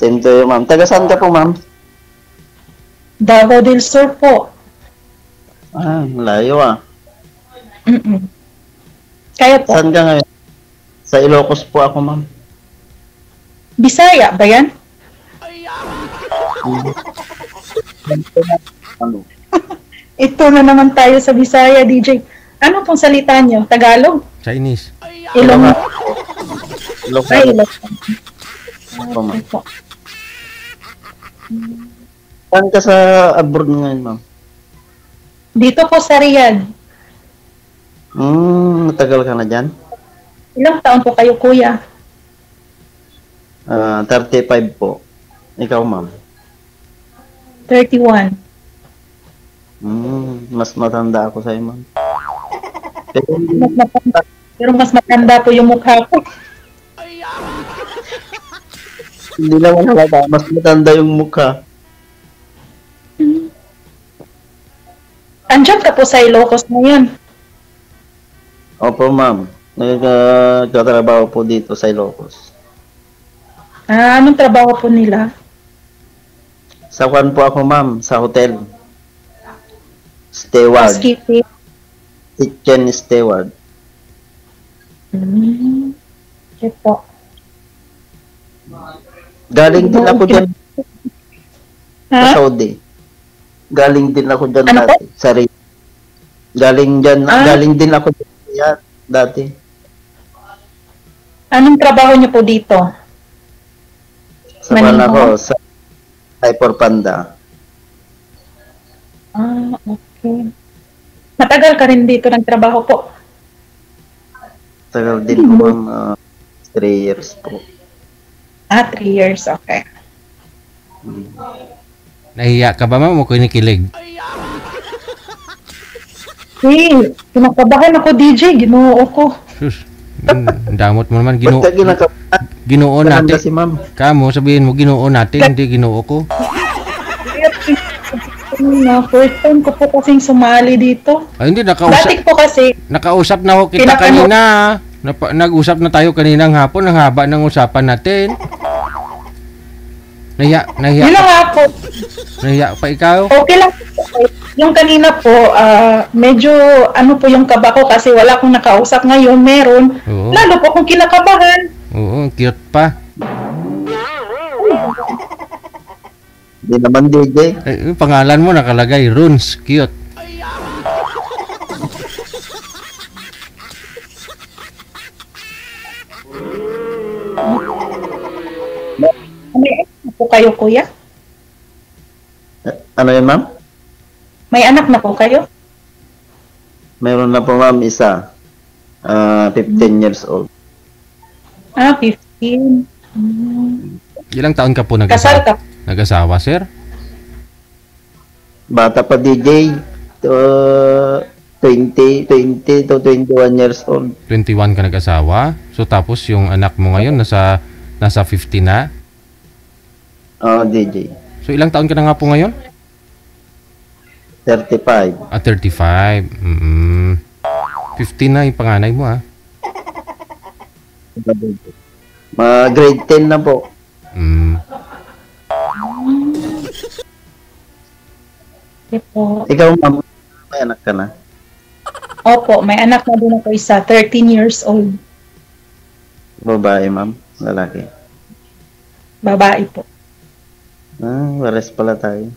Same to you, ma'am. Taga saan ka po, ma'am? Davao del Sur po. Ah, layo ah. Kaya po. Saan ka ngayon? Sa Ilocos po ako, ma'am. Bisaya ba yan? Ano? Ito na naman tayo sa Bisaya, DJ. Ano pong salita nyo? Tagalog? Chinese. Ilong. Ilocos. Ay, Ilong. Po, ma'am. Saan ka sa abroad ngayon, ma'am? Dito po sa Riyadh. Matagal ka na dyan? Ilang taon po kayo, kuya? 35 po. Ikaw, ma'am? 31. Mas matanda ako sa'yo, ma'am. Pero mas matanda po yung mukha ko. Hindi naman halata. Mas matanda yung mukha. Andyan ka po sa Ilocos ngayon. Opo, ma'am. Nagkatrabaho po dito sa Ilocos. Anong trabaho po nila? Sa kwan po ako, ma'am. Sa hotel. Steward. Housekeeping. Kitchen steward. Okay po. Galing din ako dyan Ha? sa Saudi. Galing din ako dyan Ano dati. Sa Riyadh. Galing din ako dyan sa Riyadh dati. Anong trabaho niyo po dito? Sa kwan ako, sa Hyper Panda. Okay. Matagal ka rin dito ng trabaho po? Tagal din po, ma'am. 3 years po. 3 years. Okay. Nahiya ka ba, ma'am, o kinikilig? Hey, kinakabahan ako, DJ. Ginoo ko. Sus, damot mo naman. Basta Ginoo natin. si ma'am. Kamo, sabihin mo, ginoo natin, hindi ginoo ko. First time ko po kasing sumali dito. Ay, hindi, Dati po kasi, nakausap na ako kita kanina. Nag-usap na tayo kaninang hapon. Ang haba ng usapan natin. Nahiya yun na nga po. Nahiya pa ikaw? Okay lang po. Yung kanina po, medyo ano po yung kaba ko kasi wala akong nakausap ngayon. Meron. Oo. Lalo po akong kinakabahan. Oo, cute pa. Hindi naman, DJ. Yung pangalan mo nakalagay, Runes, cute. May anak na po kayo, kuya? Ano yun, ma'am? May anak na po kayo? Meron na po, ma'am, isa. 15 years old. 15. Ilang taon ka po Kasal ka? nag-asawa, sir? Bata pa, DJ. 20 to 21 years old. 21 ka nag-asawa. So tapos yung anak mo ngayon nasa 50 na. DJ. So ilang taon ka na nga po ngayon? 35. 35. 15 na yung panganay mo, ha? Grade 10 na po. Po. Ikaw, ma'am, may anak ka na? Opo, may anak na din ako isa, 13 years old. Babae, ma'am? Lalaki? Babae po. Wares pala tayo.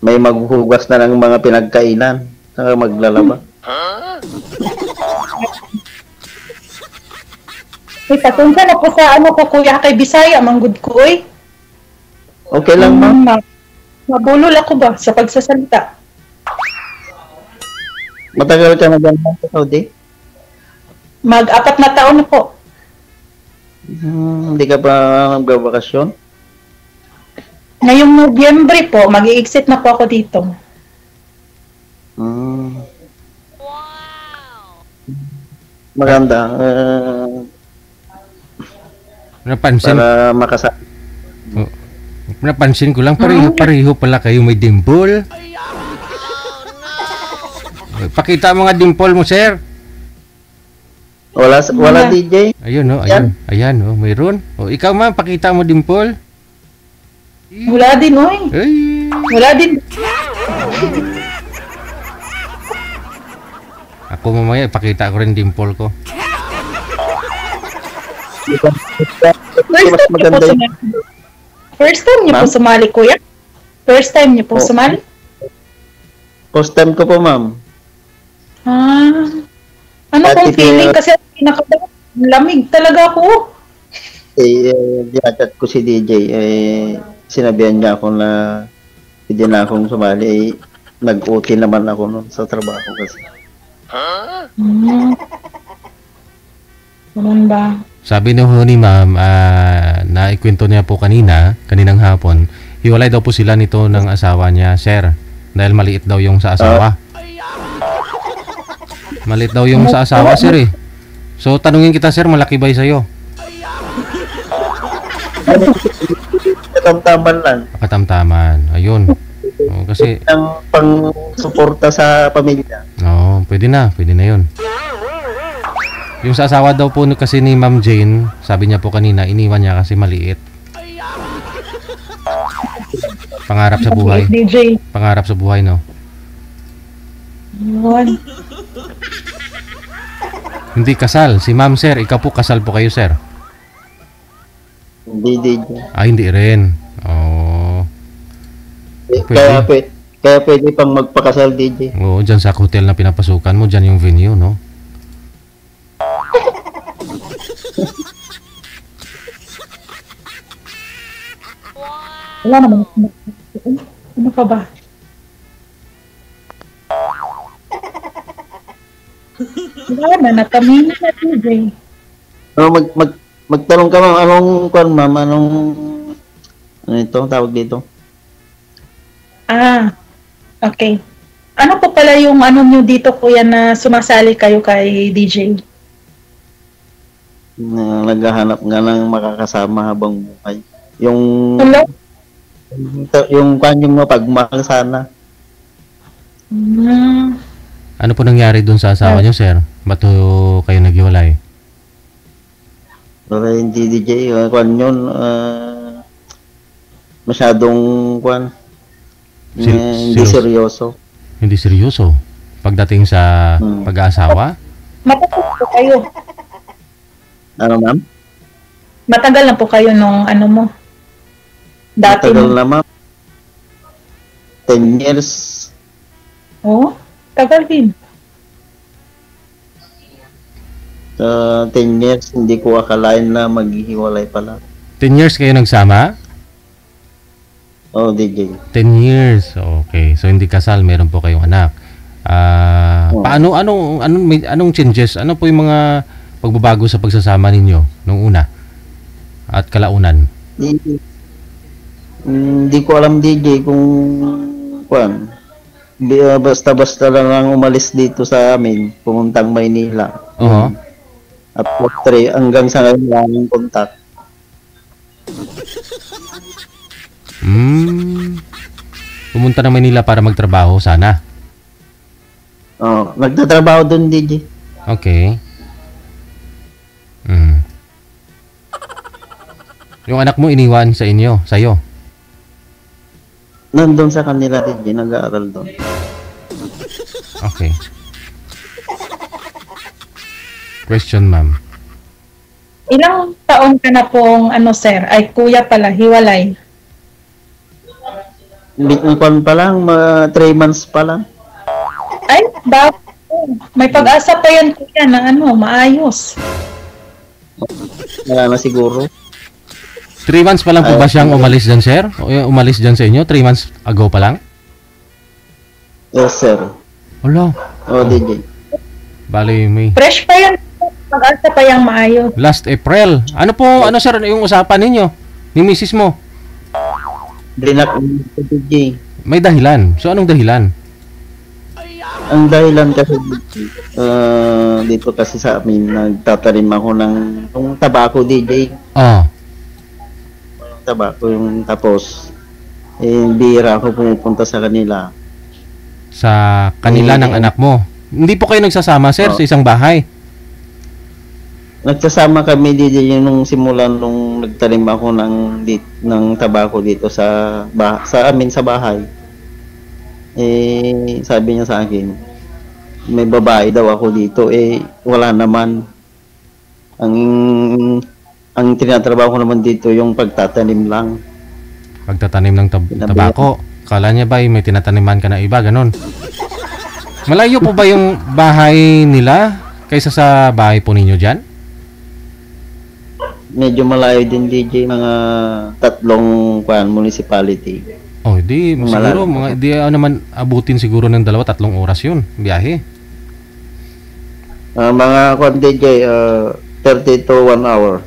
May maghuhugas na ng mga pinagkainan. Saka maglalaba. Patunsa na po sa ano ko, kuya, kay Bisaya, manggod ko, eh. Okay lang, ma'am. Mabulol ako ba sa pagsasalita? Matagal ka na dyan sa Saudi? Mag-4 na taon na po. Hindi ka pa nagbabakasyon? Ngayong Nobyembre po, mag-i-exit na po ako dito. Maganda. Napansin. Para makasama. Napansin ko lang, pareho pala kayo may dimple. Pakita mo nga dimple mo, sir. Wala DJ? Ayun, no, ayan, mayroon. O, ikaw, ma'am, pakita mo dimple. Wala din, oy. Ay, Wala din. ako mamaya, ipakita ko rin dimple ko. Mas maganda yun. First time niyo po Ma'am? sumali, kuya? First time niyo po Oo. sumali? First time ko po, ma'am. Ah. Ano Dati pong feeling? po- Kasi lamig talaga ako. Dinachat ko si DJ, sinabihan niya ako na hindi na akong sumali, nag-OT naman ako nun sa trabaho kasi. Ganun ba? Sabi ni ma'am, naikwento niya po kaninang hapon, hiwalay daw po sila nito ng asawa niya, sir. Dahil maliit daw yung sa asawa. Maliit daw yung sa asawa, sir eh. So, tanungin kita, sir, malaki ba sa'yo? Katamtaman lang, Katamtaman. Ayun. Kasi, ang pang-suporta sa pamilya. pwede na yun. Yung sa asawa daw po kasi ni Ma'am Jane, sabi niya po kanina, iniwan niya kasi maliit. Pangarap sa buhay. DJ. Pangarap sa buhay, no? Yun. Hindi kasal. Si Ma'am, sir, ikaw po kasal po kayo, sir. Hindi, DJ. Hindi rin. Oh. Kaya pwede pang magpakasal, DJ. Oo, dyan sa hotel na pinapasukan mo, dyan yung venue, no? Wala naman. Ano pa ba? Wala na, natamina na DJ. Magtanong ka, ma'am, anong ano ito, tawag dito? Ah, okay. Ano po pala yung ano nyo dito, kuya, na sumasali kayo kay DJ? Na naghahanap nga ng makakasama habang buhay. Hello? Yung kanyang mapagmahal sana. Ano po nangyari dun sa asawa niyo, sir? Ba't ho kayo naghiwalay? Pero hindi DJ, kwan yun, masyadong kwan, hindi seryoso. Hindi seryoso? Pagdating sa pag-aasawa? Matagal po kayo. Ano, ma'am? Matagal na po kayo nung ano mo. Dati Matagal mo. na, ma'am. 10 years. Oh, tagal din. 10 years, hindi ko akalain na maghihiwalay pala. 10 years kayo nagsama? Oh, DJ. 10 years. Okay. So hindi kasal, meron po kayong anak. Anong changes? Ano po yung mga pagbabago sa pagsasama ninyo nung una at kalaunan? Hindi ko alam, DJ, kung kwan. Basta-basta lang umalis dito sa amin, pumuntang Maynila. Oo. At 3 hanggang sa ngayon wala akong contact. Pumunta na Manila para magtrabaho sana. Oh, nagtatrabaho doon, DJ. Okay. Yung anak mo iniwan sa inyo, sa'yo. Nandun sa kanila, DJ, nag-aaral doon. Okay. Question, ma'am. Ilang taon ka na pong ano, sir? Ay, kuya pala, hiwalay. Kwan pa lang, 3 months pa lang. Ay, bago. May pag-asa pa yan, kuya, na ano, maayos. Wala na siguro. 3 months pa lang po ba siyang umalis dyan, sir? O umalis dyan sa inyo? 3 months ago pa lang? Yes, sir. Wala. Oh, DJ. Bali, may Fresh pa yan. Pag-asa pa yung maayos. last April. Ano po, ano sir, yung usapan ninyo? Ni misis mo? Blinak DJ. May dahilan. So, anong dahilan? Ang dahilan kasi dito kasi sa amin, nagtatanim ako ng tabako, DJ. Tabako yung tapos. Bihira ako pumupunta sa kanila. Sa kanila ng anak mo. Hindi po kayo nagsasama, sir, sa isang bahay? nagsasama kami DJ nung simulan nung nagtanim ako ng tabako dito sa amin sa bahay. Eh, sabi niya sa akin, may babae daw ako dito. Eh, wala naman. Ang tinatrabaho ko naman dito yung pagtatanim lang. Pagtatanim ng tabako. Kala niya ba may tinataniman ka na iba, ganon? Malayo po ba yung bahay nila kaysa sa bahay po ninyo dyan? Medyo malayo din DJ, mga 3 municipality. Oh, di siguro di naman abutin siguro ng 2-3 oras yun, biyahe. Mga DJ, 30 to 1 hour.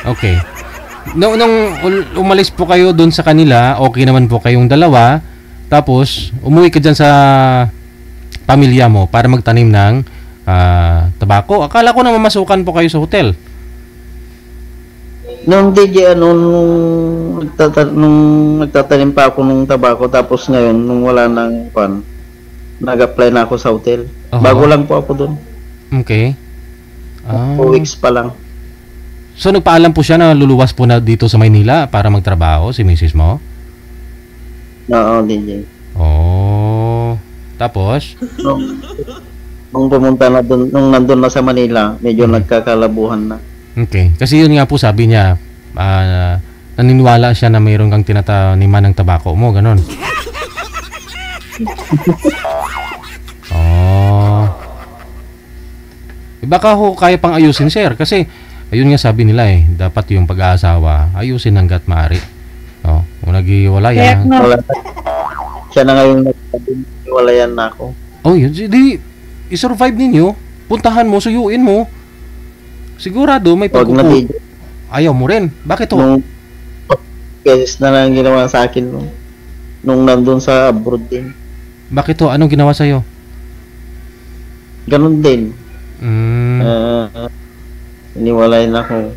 Okay. Nung umalis po kayo doon sa kanila, okay naman po kayong dalawa. Tapos, umuwi ka dyan sa pamilya mo para magtanim ng tabako. Akala ko na mamasukan po kayo sa hotel. Nung DJ, nung nagtatanim pa ako ng tabako, tapos ngayon, nung wala nang nag-apply na ako sa hotel. Bago lang po ako doon. Okay. 2 weeks pa lang. So, nagpaalam po siya na luluwas po na dito sa Maynila para magtrabaho, si misis mo? Oo, DJ. Oh. Tapos? Nung pumunta na doon, nung nandun na sa Manila, medyo nagkakalabuhan na. Okay. Kasi yun nga po sabi niya, naniniwala siya na mayroon kang tinataniman ng tabako mo, ganon. Oh. Baka ho kaya pang ayusin, sir. Kasi, ayun nga sabi nila dapat yung pag-aasawa, ayusin hanggat maaari. Oh, kung nag-iwalayan. Siya na ngayon nag-iwalayan na ako. Oh, yun. Di, i-survive ninyo. Puntahan mo, suyuin mo. Sigurado may pagkukuha. Ayaw mo rin. Bakit ho? Yes na lang ginawa sa akin nung nandun sa abroad din. Bakit ho? Anong ginawa sa'yo? Ganon din. Iniwalay na ako.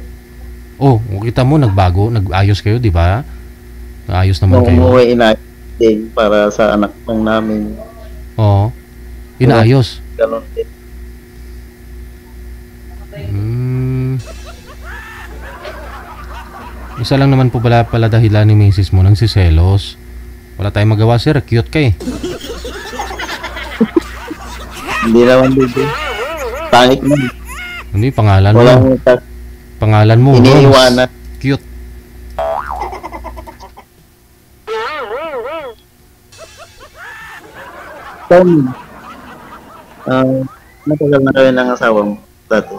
Oh, kita mo, nagbago. Nag-ayos kayo, di ba? Ayos naman kayo. Nung umuwi, inayos din para sa anak ng namin. Oo. Inaayos. Ganon din. Isa lang naman po pala dahilan ni misis mo nang siselos. Wala tayong magawa, sir. Cute ka eh. Hindi naman dito. Pangit mo. Hindi, pangalan mo. Pangalan mo. Iniiwanan. Cute. Tom, matagal na kayo ng asawa mo dati?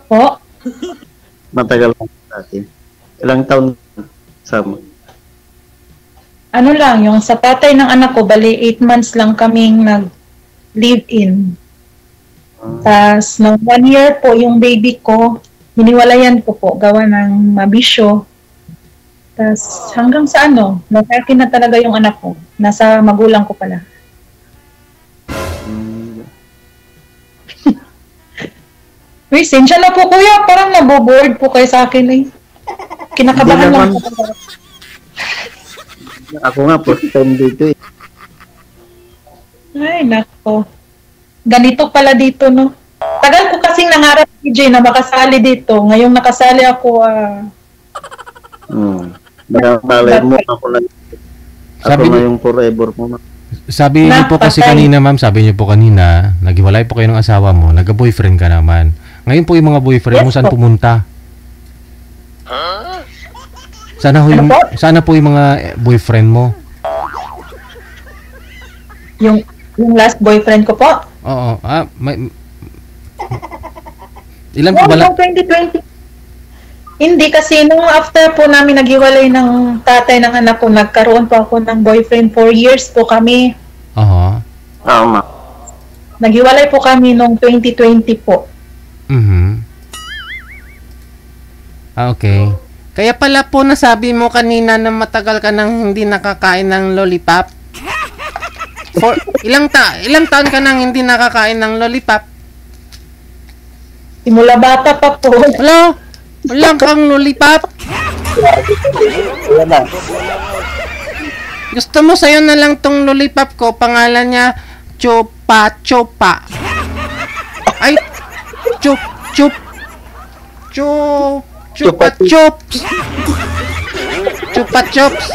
Po? Matagal na dati. Ilang taon sama? Ano lang, yung sa tatay ng anak ko, bali 8 months lang kaming nag-live-in. Tapos, nung 1 year po, yung baby ko, hiniwalayan ko po, gawa ng mabisyo. Tapos, hanggang sa nakalaki na talaga yung anak ko. Nasa magulang ko pala. Uy, sensya na po kuya, parang naboboard po kayo sa akin eh. Kinakabahan lang po. Ako nga, first time dito eh. Ay, nako. Ganito pala dito, no? Tagal ko kasing nangarap, DJ, na makasali dito. Ngayong nakasali ako, Malay mo ako na. Ako na yung forever mo. Sabi niyo po kasi kanina, ma'am, sabi niyo po kanina, naghiwalay po kayo ng asawa mo, nagka-boyfriend ka naman. Ngayon po yung mga boyfriend mo, saan pumunta? Sana po yung mga boyfriend mo. Yung last boyfriend ko po? Oo. Ilan po ba lang? 2020. Hindi kasi nung after po namin naghiwalay ng tatay ng anak ko, nagkaroon po ako ng boyfriend. 4 years po kami. Aha. Tama. Naghiwalay po kami nung 2020 po. Okay. Kaya pala po nasabi mo kanina na matagal ka nang hindi nakakain ng lollipop. Ilang taon ka nang hindi nakakain ng lollipop? Simula bata pa po. Hello? Walang kang lollipop? Gusto mo sa'yo na lang tong lollipop ko, pangalan niya Chopa Chopa. Ay, chup, chup. Chup, chupa Chupa- chups. Chupa chups.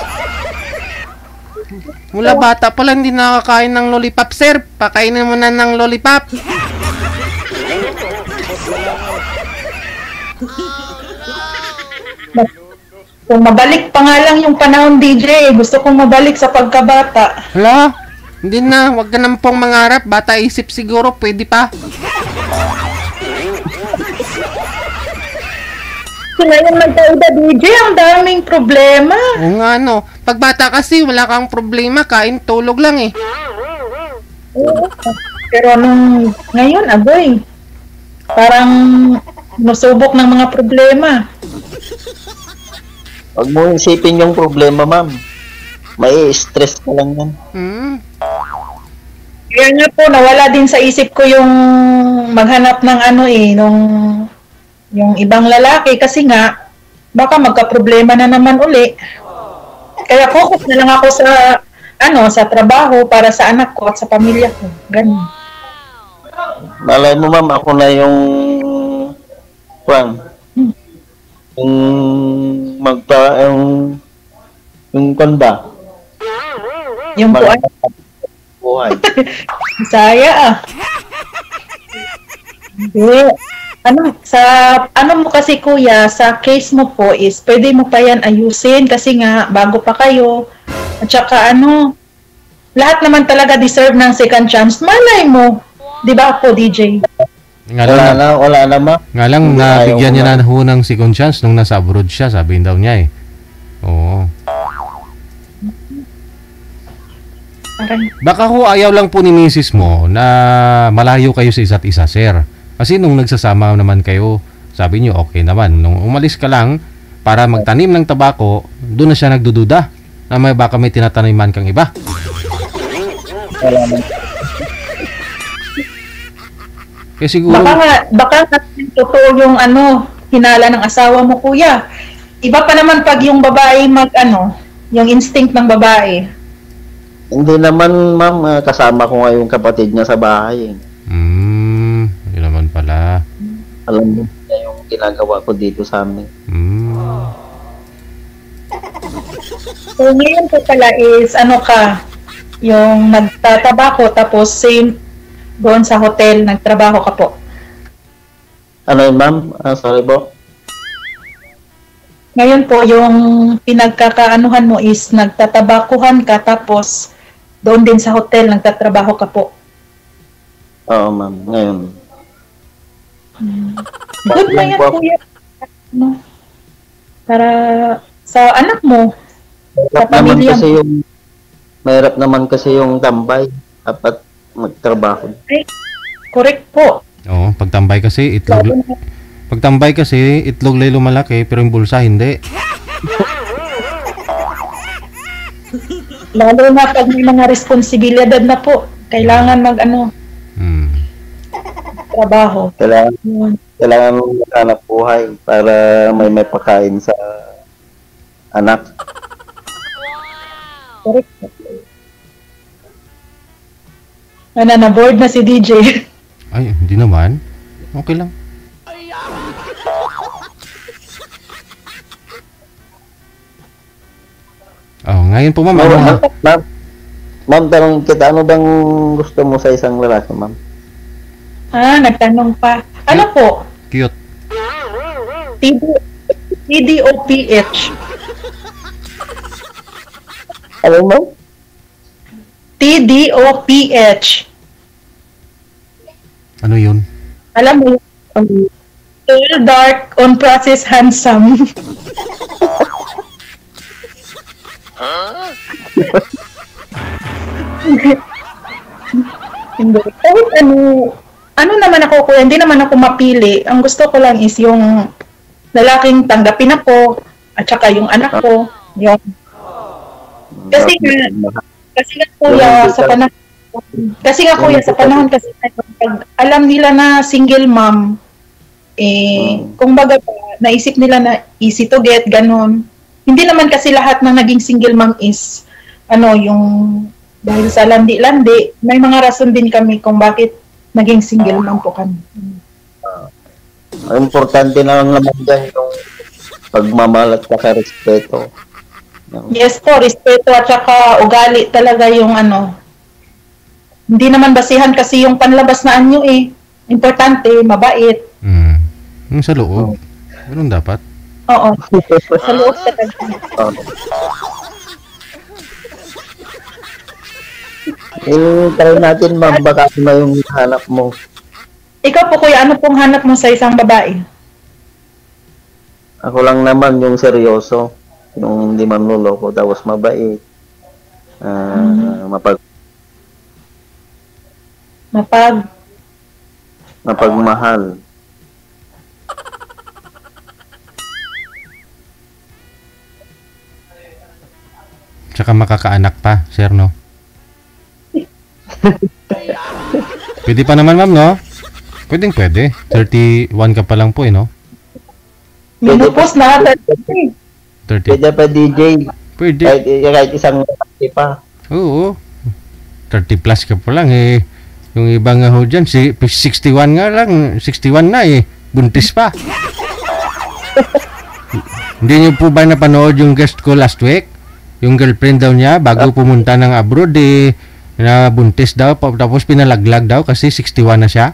Mula bata pa lang hindi nakakain ng lollipop, sir. Pakainin mo na ng lollipop. Kung mabalik pa nga lang yung panahon, DJ, gusto kong mabalik sa pagkabata. Hala, hindi na. Huwag ka naman pong mangarap. Bata isip siguro, pwede pa. Ngayon nagkaida, DJ, ang daming problema. Oo nga, no. Pag bata kasi, wala kang problema. Kain, tulog lang eh. Oo. Pero nung ngayon, agoy, parang nusubok ng mga problema. Huwag mo isipin yung problema, ma'am. May stress ka lang yan. Kaya nga po, nawala din sa isip ko yung maghanap ng yung ibang lalaki kasi nga, baka magka-problema na naman uli. Kaya focus na lang ako sa trabaho para sa anak ko at sa pamilya ko. Ganun. Malay mo, ma'am, ako na yung yung kanda. Yung po ay Buhay. Bisaya ah. Hindi. Ano mo kasi kuya, sa case mo po is pwede mo pa yan ayusin kasi nga bago pa kayo. At saka lahat naman talaga deserve ng second chance. Malay mo. 'Di ba po, DJ? Wala na, ma'am. Nga lang, Ayaw nabigyan ko niya na. na ho ng second chance nung nasa abroad siya, sabihin daw niya eh. Oo. Parang, Baka ho ayaw lang po ni misis mo na malayo kayo sa isa't isa, sir. Kasi nung nagsasama naman kayo, sabi niyo okay naman. Nung umalis ka lang para magtanim ng tabako, doon na siya nagdududa na baka may tinataniman kang iba. Wala na. Kaya siguro, baka totoo yung hinala ng asawa mo, kuya. Iba pa naman pag yung babae yung instinct ng babae. Hindi naman, ma'am, kasama ko nga yung kapatid niya sa bahay. yun naman pala. Alam mo niya yung ginagawa ko dito sa amin. So, ngayon po pala is, yung nagtatabako tapos same doon sa hotel, nagtrabaho ka po. Ano yun, ma'am? Sorry po. Ngayon po, yung pinagkakaanuhan mo is nagtatabakuhan ka tapos doon din sa hotel, nagtatrabaho ka po. Oo, ma'am. Ngayon. Good na yan, kuya. Para sa anak mo, sa pamilya mo. Mahirap naman kasi yung tambay. Dapat magtrabaho. Ay, correct po. Oo, pagtambay kasi itlog lay lumalaki pero yung bulsa hindi. Lalo na pag may mga responsibilidad na po, kailangan trabaho. Kailangan mo maghanap buhay para may pakain sa anak. Correct. Na-board na si DJ. Ay, hindi naman. Okay lang. Ngayon po ma'am. Ma'am, tanong kita, ano bang gusto mo sa isang lalaki, ma'am? Nagtanong pa. Ano po? Cute. TDOPH. Ano, ma'am? TDOPH. Ano yun? Alam mo, tall, dark, on-process, handsome. Hindi. Kahit ano naman ako, kuya, hindi naman ako mapili. Ang gusto ko lang is yung lalaking tanggapin ako at saka yung anak ko. Yung... Kasi kuya, sa panahon kasi pag alam nila na single mom, kung baga naisip nila na easy to get, ganun. Hindi naman kasi lahat ng naging single mom is yung dahil sa landi-landi, may mga rason din kami kung bakit naging single mom po kami. Ang importante na lang naman dyan yung pagmamahal at saka respeto. Yes po, respeto at saka ugali talaga yung ano. Hindi naman basihan kasi yung panlabas na anyo eh. Importante, mabait. Yung sa loob. Ganun dapat. Oo. Sa loob talaga. Try natin ma'am, baka na yung hanap mo. Ikaw po kuya, ano pong hanap mo sa isang babae? Ako lang naman yung seryoso, yung hindi manloloko, tapos mabait, mapagmahal. Tsaka makakaanak pa, sir, no? Pwede pa naman, ma'am, no? Pwede. 31 ka pa lang po, eh, no? Minupos na. 30. Pwede pa DJ, Pwede. kahit isang lalaki pa. Oo. 30 plus ka pa lang, eh. Yung ibang nga ho dyan, 61 nga lang. 61 na, eh. Buntis pa. Hindi niyo po ba napanood yung guest ko last week? Yung girlfriend daw niya, bago pumunta ng abroad, eh, na buntis daw, tapos pinalaglag daw kasi 61 na siya.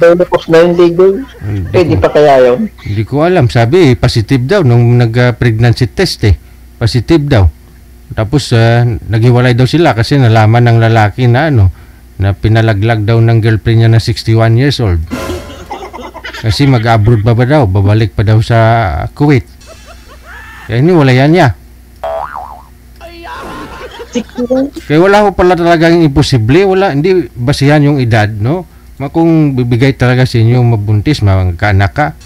Lulupos na yung DJ. Pwede pa kaya yun? Hindi ko alam. Sabi, positive daw nung nag-pregnancy test, eh. Positive daw. Tapos, naghiwalay daw sila kasi nalaman ng lalaki na na pinalaglag daw ng girlfriend niya na 61 years old. Kasi mag-abroad ba daw? Babalik pa daw sa Kuwait. Kaya iniwalayan niya. Kaya wala ko pala talagang imposible. Hindi basihan yung edad, no? Kung bibigay talaga sa inyo mabuntis, magkaanak ka.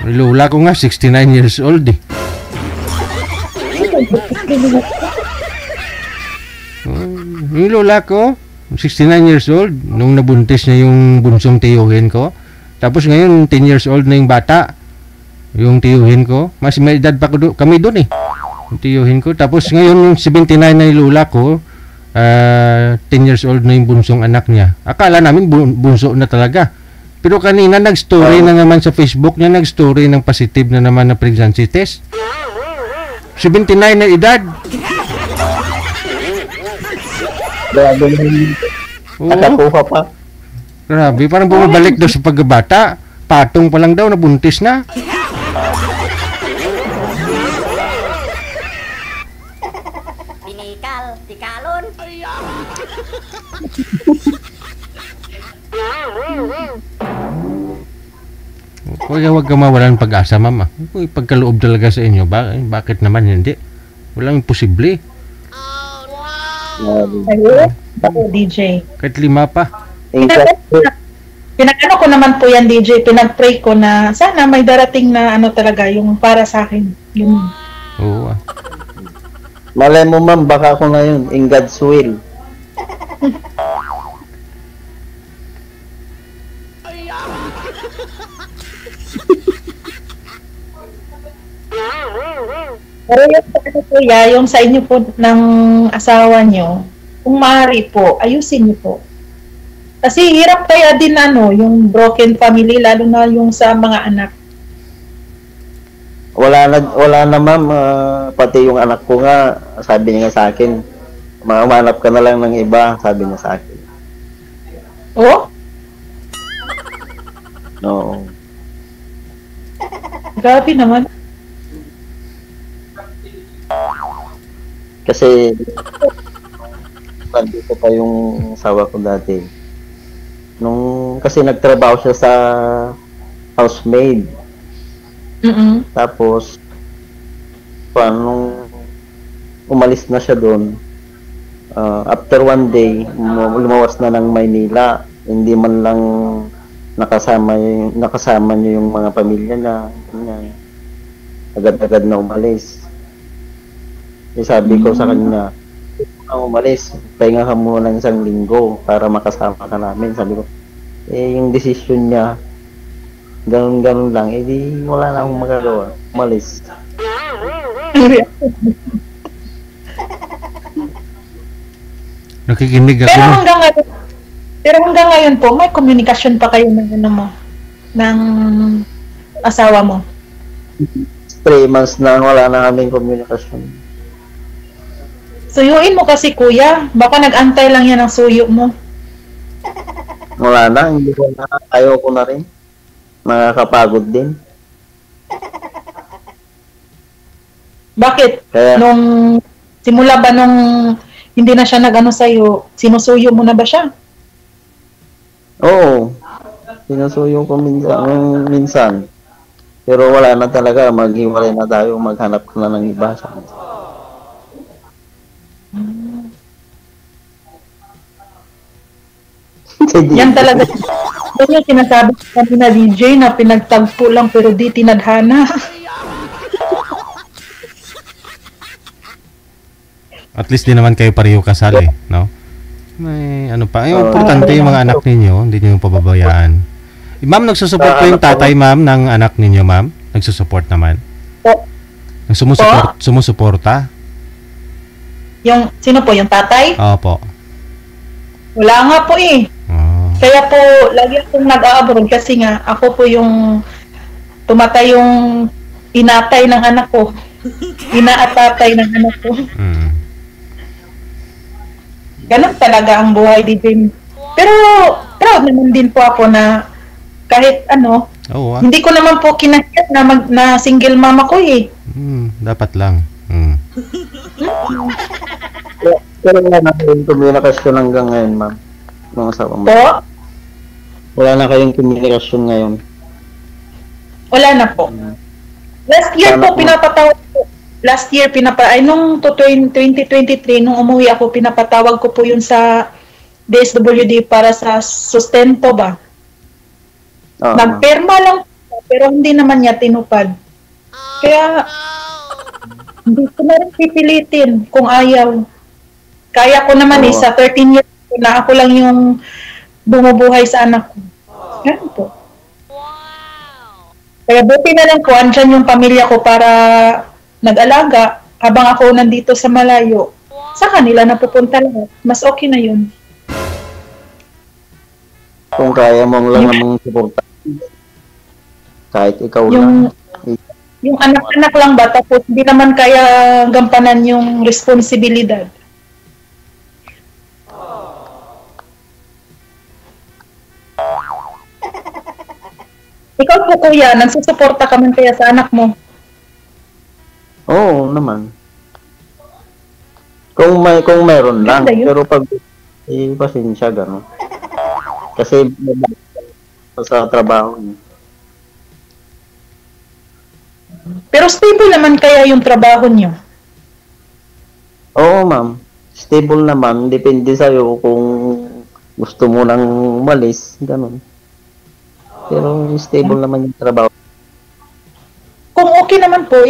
Lula ko nga, 69 years old, eh. Yung lola ko, 69 years old, nung nabuntis niya yung bunsong tiyuhin ko. Tapos ngayon, 10 years old na yung bata, yung tiyuhin ko. Mas may edad pa kami doon, eh. Yung tiyuhin ko. Tapos ngayon, yung 79 na yung lola ko, 10 years old na yung bunsong anak niya. Akala namin bunso na talaga. Pero kanina nag-story na naman sa Facebook niya, nag-story ng positive na naman na pregnancy test. 79 na edad. Grabe na yung nakakuha pa. Grabe, parang bumabalik daw sa pagbata. Patong pa lang daw, nabuntis na. Tikalon. Kaya huwag ka mawalan pag-asa, mama. Kung pagkaloob talaga sa inyo, bakit naman hindi? Walang imposible. DJ. Kahit 5 pa. Pinag-ano ko naman po yan, DJ. Pinag-pray ko na sana may darating na ano talaga, yung para sa akin. Yun. Oo. Malay mo ma'am, baka ako na yun, in God's will. Pero yung ano po yung sa inyo po ng asawa nyo, kung maaari po, ayusin nyo po. Kasi hirap kaya din yung broken family, lalo na yung sa mga anak. Wala na ma'am, pati yung anak ko nga, sabi niya sa akin, mamanap ka na lang ng iba, sabi niya sa akin. Oh? Oo. Grabe naman. Kasi nandito pa yung asawa ko dati. Kasi nagtrabaho siya sa housemaid. Tapos nung umalis na siya doon, after one day, lumawas na ng Maynila. Hindi man lang nakasama niya yung mga pamilya na agad-agad na umalis. Sabi ko sa kanya, umalis, pahinga ka muna ng isang linggo para makasama ka namin. Sabi ko, yung decision niya, ganun lang, di wala na akong magagawa. Umalis. Nakikinig ako. Pero hanggang ngayon po, may komunikasyon pa kayo ng ano mo, ng asawa mo. 3 months na wala na kaming komunikasyon. Suyuin mo kasi kuya, baka nag-antay lang yan ang suyo mo. Wala na, hindi ko na, ayaw ko na rin. Nakakapagod din. Bakit? Kaya, Simula ba nung hindi na siya nag-ano sa'yo, sinusuyo mo na ba siya? oo, sinusuyo ko minsan. Pero wala na talaga, maghiwalay na tayo, maghanap ko na ng iba. Yan talaga. Yan yung sinasabi ko kanina, DJ, na pinagtagpo lang pero di tinadhana. At least di naman kayo pareho kasal eh, no? May ano pa. Yung importante yung mga anak ninyo, hindi niyo pababayaan. Ma'am, nagsusupport po yung tatay, ma'am, ng anak ninyo, ma'am? Nagsusupport naman? Po. Sumusuporta? Sino po, yung tatay? Opo. Wala nga po eh. Oh. Kaya po, lagi akong nag-a-abroad kasi nga, ako po yung tumatay yung inatay ng anak ko. Ina at tatay ng anak ko. Ganun talaga ang buhay, DJ. Pero, proud naman din po ako na kahit ano, hindi ko naman po kinakit na single mama ko eh. Dapat lang. Pero wala na kayong komunikasyon hanggang ngayon, ma'am. Mga asawa mo. Po? Wala na kayong komunikasyon ngayon. Wala na po. Last year po, pinapatawag ko. Last year, nung 2023, nung umuwi ako, pinapatawag ko po yun sa DSWD para sa sustento ba. Nagperma lang po, pero hindi naman niya tinupad. Kaya, hindi ko na rin pipilitin kung ayaw. Kaya ko naman sa 13 years ko na ako lang yung bumubuhay sa anak ko. Yan po. Kaya buti na lang po, andyan yung pamilya ko para nag-alaga habang ako nandito sa malayo. Sa kanila napupunta lahat. Mas okay na yun. Kung kaya mo lang namang suporta. Kahit ikaw lang. Yung anak-anak lang ba, tapos hindi naman kaya gampanan yung responsibilidad. Ikaw po kuya, nagsusuporta ka man kaya sa anak mo? Oo naman. Kung meron lang, pero pag pasensya gano'n. Kasi sa trabaho niya. Pero stable naman kaya yung trabaho niyo? Oo, ma'am. Stable naman. Depende sa'yo kung gusto mo nang umalis. Ganun. Pero stable naman yung trabaho. Kung okay naman po,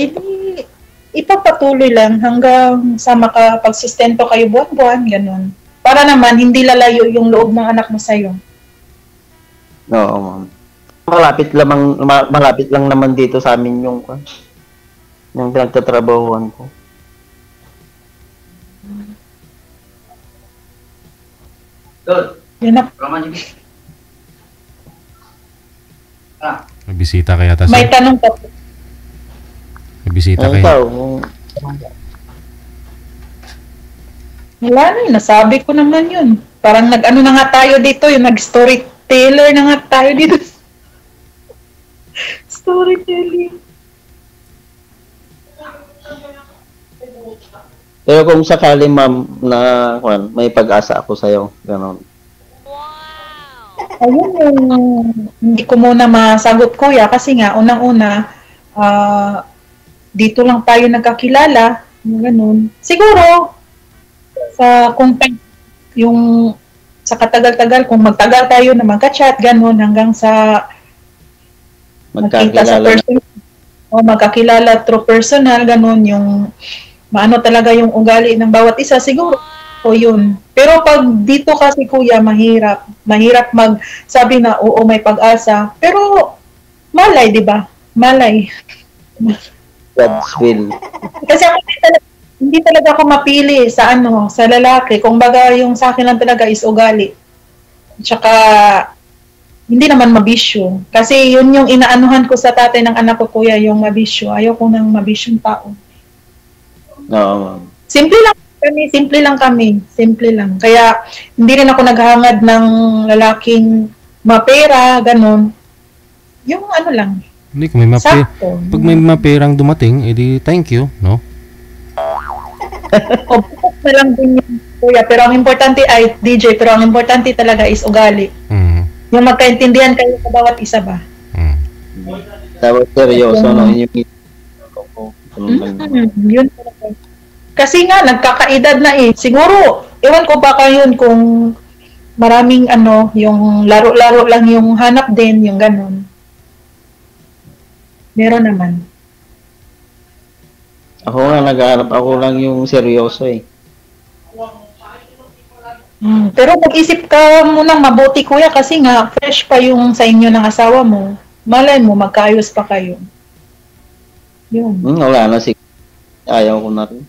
ipapatuloy lang hanggang sa makapagsustento kayo buwan-buwan, ganun. Para naman, hindi lalayo yung loob ng anak mo sa'yo. Oo, ma'am. Malapit lang naman dito sa amin yung pinagtatrabahuan ko. Yan na. May bisita kaya ta. May tanong pa po. May bisita Ay, kayo. Wala na yun. Nasabi ko naman yun. Parang nag-ano na nga tayo dito. Yung nag-storyteller na nga tayo dito. Storytelling. Pero kung sakali, ma'am, na may pag-asa ako sa'yo. Ganon. Ayun yung hindi ko muna masagot kuya kasi nga unang-una dito lang tayo nagkakilala, ganun. Siguro sa katagal-tagal kung magtagal tayo na magka-chat ganun hanggang sa magkita sa person o magkakilala through personal ganun yung maano talaga yung ugali ng bawat isa siguro o yun. Pero pag dito kasi kuya, mahirap magsabi na oo may pag-asa. Pero malay, di ba? Malay. God's will. Kasi ako hindi talaga ako mapili sa sa lalaki. Kung baga yung sa akin lang talaga is ugali. Tsaka hindi naman mabisyo. Kasi yun yung inaanuhan ko sa tatay ng anak ko, kuya, yung mabisyo. Ayaw ko ng mabisyong tao. Oo, ma'am. Simple lang kami. Simple lang. Kaya hindi rin ako naghangad ng lalaking mapera, ganun. Yung lang. Hindi, kung may Sakto. pag may maperang dumating, edi thank you, no? O, bukas na lang din yun, kuya. Pero ang importante ay, DJ, pero ang importante talaga is ugali. Mm. Yung magkaintindihan kayo sa bawat isa ba? Mm. Dapat seryoso, no? Yung Yun talaga. Kasi nga, nagkakaedad na eh. Siguro, ewan ko baka yun kung maraming yung laro-laro lang yung hanap din, yung ganun. Meron naman. Ako nga, nag-aarap ako lang yung seryoso eh. Pero mag-isip ka munang mabuti, kuya, kasi nga, fresh pa yung sa inyo ng asawa mo. Malay mo, magkaayos pa kayo. Yun. Wala na ayaw ko na rin.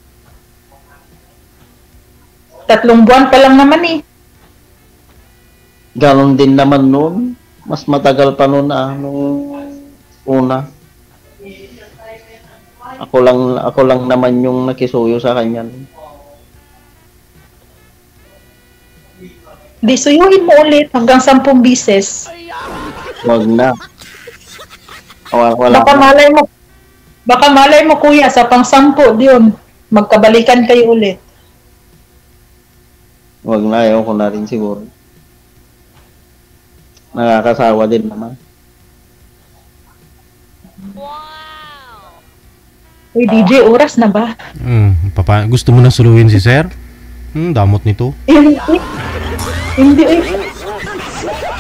3 buwan pa lang naman eh. Ganon din naman noon. Mas matagal pa noon nung una. Ako lang naman yung nakisuyo sa kanya. Di suyuin mo ulit hanggang 10 bises. Wag na. Wala. Baka malay mo, kuya, sa pang-10 yun. Magkabalikan kayo ulit. Wag na, ayaw ko na rin siguro. Nakakasawa din naman. Uy, DJ, oras na ba? Gusto mo na suluhin si sir? Damot nito. Hindi.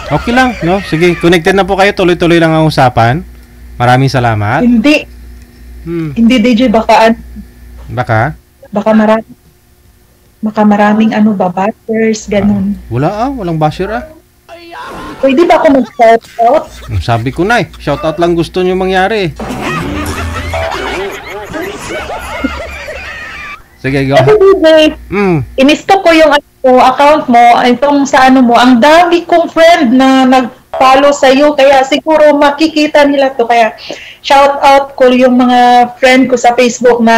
Okay lang, no? Sige, connected na po kayo. Tuloy-tuloy lang ang usapan. Maraming salamat. Hindi. Hindi, DJ, baka maraming batters, ganun. Walang basher Pwede ba ako mag-shout out? Sabi ko na shout out lang gusto nyo mangyari. Sige, go. Kasi DJ, in-stock ko yung account mo, itong sa mo, ang dami kong friend na nag-follow sa'yo, kaya siguro makikita nila to. Kaya shout out ko yung mga friend ko sa Facebook na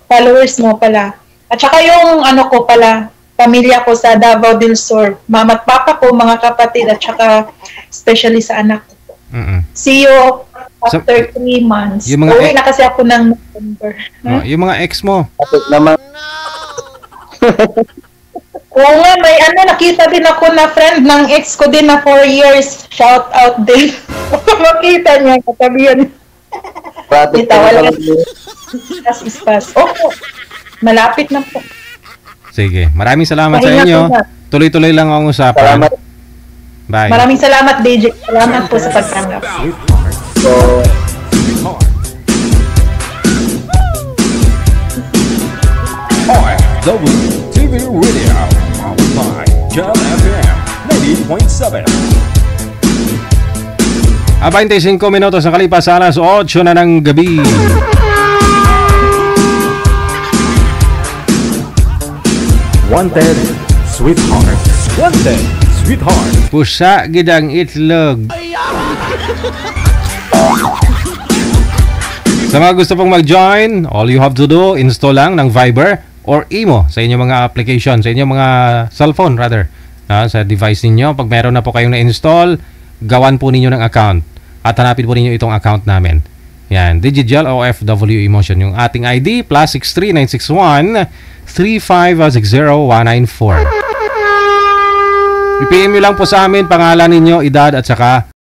followers mo pala. At saka yung ko pala, pamilya ko sa Davao del Sur, mama at papa ko, mga kapatid, at saka especially sa anak ko. See you after 3 months. Uwi na kasi ako ng November. Yung mga ex mo. Tapos naman. Oo nga, may nakita din ako na friend ng ex ko din na 4 years. Shout out din. Makita niya, katabi yan. Wala. Ispas. Opo. Malapit na po. Sige, maraming salamat sa inyo. Tuloy-tuloy lang ang usapan. Salamat. Bye. Maraming salamat, DJ. Salamat po sa pagtanggap. WTV Radio, powered by Jam FM 90.7. 25 minutos ang kalipas sa alas 8 na ng gabi. Wanted, sweetheart. Wanted, sweetheart. Pusa gidang itlog. Sa mga gusto pong mag-join, all you have to do, install lang ng Viber or Imo sa inyong mga application, sa inyong mga cellphone rather, sa device ninyo. Pag meron na po kayong na-install, gawan po ninyo ng account at hanapin po ninyo itong account namin. Yan, Digital OFW Emotion. Yung ating ID, +63 961 3560194. I-PM nyo lang po sa amin pangalan ninyo, edad at saka